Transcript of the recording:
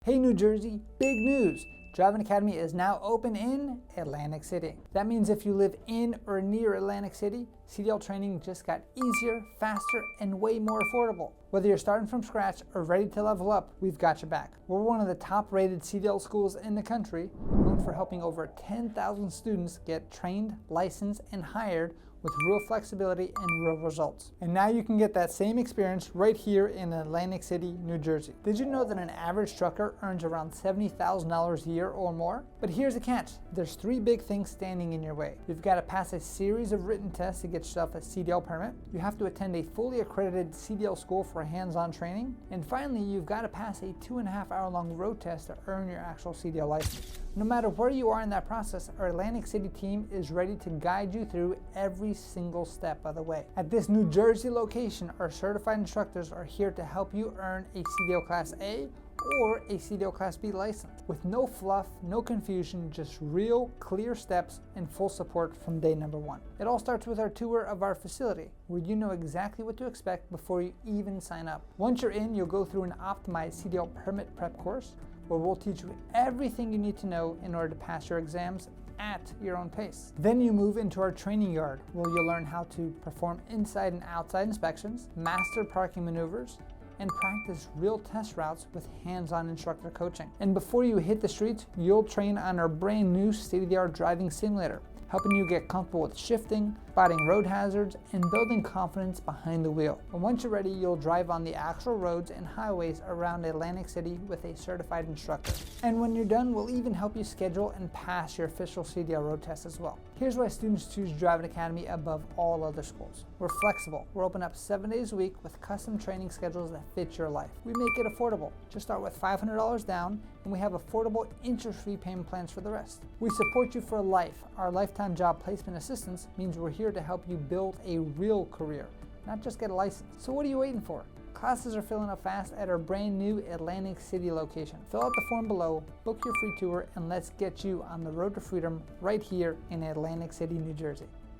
Hey New Jersey, big news! Driving Academy is now open in Atlantic City. That means if you live in or near Atlantic City, CDL training just got easier, faster, and way more affordable. Whether you're starting from scratch or ready to level up, we've got your back. We're one of the top-rated CDL schools in the country, known for helping over 10,000 students get trained, licensed, and hired with real flexibility and real results. And now you can get that same experience right here in Atlantic City, New Jersey. Did you know that an average trucker earns around $70,000 a year or more? But here's the catch. There's three big things standing in your way. You've got to pass a series of written tests to get yourself a CDL permit. You have to attend a fully accredited CDL school for hands-on training. And finally, you've got to pass a 2.5-hour-long road test to earn your actual CDL license. No matter where you are in that process, our Atlantic City team is ready to guide you through every single step of the way. At this New Jersey location, our certified instructors are here to help you earn a CDL Class A or a CDL Class B license with no fluff, no confusion, just real, clear steps and full support from day number one. It all starts with our tour of our facility, where you know exactly what to expect before you even sign up. Once you're in, you'll go through an optimized CDL permit prep course, where we'll teach you everything you need to know in order to pass your exams at your own pace. Then you move into our training yard, where you'll learn how to perform inside and outside inspections, master parking maneuvers, and practice real test routes with hands-on instructor coaching. And before you hit the streets, you'll train on our brand new state-of-the-art driving simulator, helping you get comfortable with shifting, spotting road hazards, and building confidence behind the wheel. And once you're ready, you'll drive on the actual roads and highways around Atlantic City with a certified instructor. And when you're done, we'll even help you schedule and pass your official CDL road test as well. Here's why students choose Driving Academy above all other schools. We're flexible. We're open up 7 days a week with custom training schedules that fit your life. We make it affordable. Just start with $500 down, and we have affordable interest-free payment plans for the rest. We support you for life. Our lifetime job placement assistance means we're here to help you build a real career, not just get a license. So what are you waiting for? Classes are filling up fast at our brand new Atlantic City location. Fill out the form below, book your free tour, and let's get you on the road to freedom right here in Atlantic City, New Jersey.